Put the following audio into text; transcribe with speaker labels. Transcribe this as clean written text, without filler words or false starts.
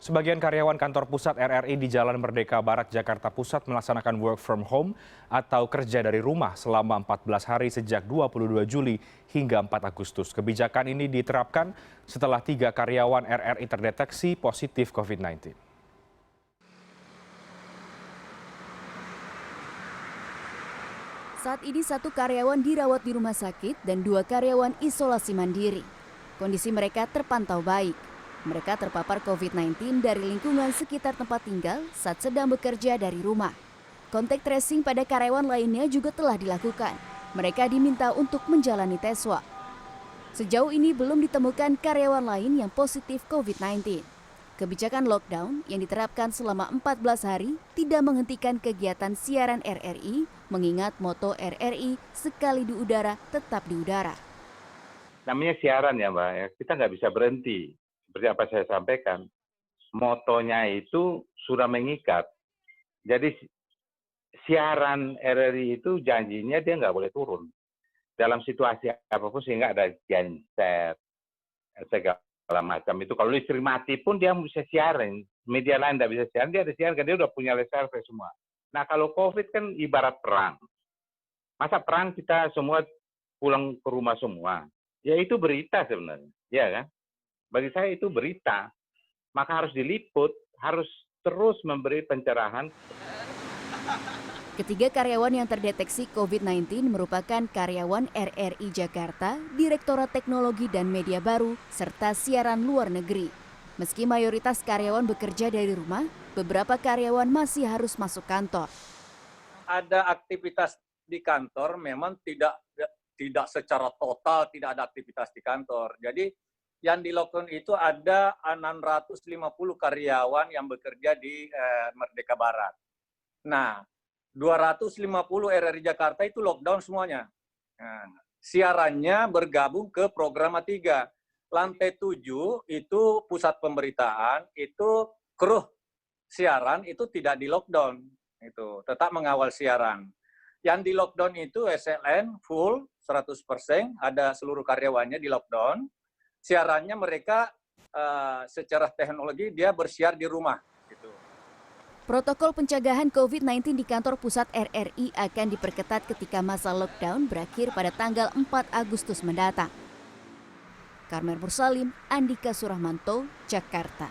Speaker 1: Sebagian karyawan kantor pusat RRI di Jalan Merdeka Barat, Jakarta Pusat melaksanakan work from home atau kerja dari rumah selama 14 hari sejak 22 Juli hingga 4 Agustus. Kebijakan ini diterapkan setelah 3 karyawan RRI terdeteksi positif COVID-19.
Speaker 2: Saat ini 1 karyawan dirawat di rumah sakit dan 2 karyawan isolasi mandiri. Kondisi mereka terpantau baik. Mereka terpapar COVID-19 dari lingkungan sekitar tempat tinggal saat sedang bekerja dari rumah. Kontak tracing pada karyawan lainnya juga telah dilakukan. Mereka diminta untuk menjalani tes swab. Sejauh ini belum ditemukan karyawan lain yang positif COVID-19. Kebijakan lockdown yang diterapkan selama 14 hari tidak menghentikan kegiatan siaran RRI, mengingat moto RRI sekali di udara tetap di udara.
Speaker 3: Namanya siaran ya Mbak, kita nggak bisa berhenti. Seperti apa saya sampaikan, motonya itu sudah mengikat. Jadi siaran RRI itu janjinya dia nggak boleh turun. Dalam situasi apapun sehingga ada genset, segala macam itu. Kalau listrik mati pun dia bisa siaran. Media lain nggak bisa siaran, dia ada siaran, dia udah punya reserve semua. Nah kalau COVID kan ibarat perang. Masa perang kita semua pulang ke rumah semua? Ya itu berita sebenarnya, ya kan? Bagi saya itu berita, maka harus diliput, harus terus memberi pencerahan.
Speaker 2: Ketiga karyawan yang terdeteksi COVID-19 merupakan karyawan RRI Jakarta, Direktorat Teknologi dan Media Baru, serta siaran luar negeri. Meski mayoritas karyawan bekerja dari rumah, beberapa karyawan masih harus masuk kantor.
Speaker 4: Ada aktivitas di kantor, memang tidak secara total tidak ada aktivitas di kantor. Jadi yang di lockdown itu ada 650 karyawan yang bekerja di Merdeka Barat. Nah, 250 RRI Jakarta itu lockdown semuanya. Nah, siarannya bergabung ke program 3. Lantai 7 itu pusat pemberitaan, itu kru siaran itu tidak di lockdown. Itu tetap mengawal siaran. Yang di lockdown itu SLN full 100%, ada seluruh karyawannya di lockdown. Siarannya mereka secara teknologi dia bersiar di rumah. Gitu.
Speaker 2: Protokol pencegahan COVID-19 di kantor pusat RRI akan diperketat ketika masa lockdown berakhir pada tanggal 4 Agustus mendatang. Karmel Mursalim, Andika Suramanto, Jakarta.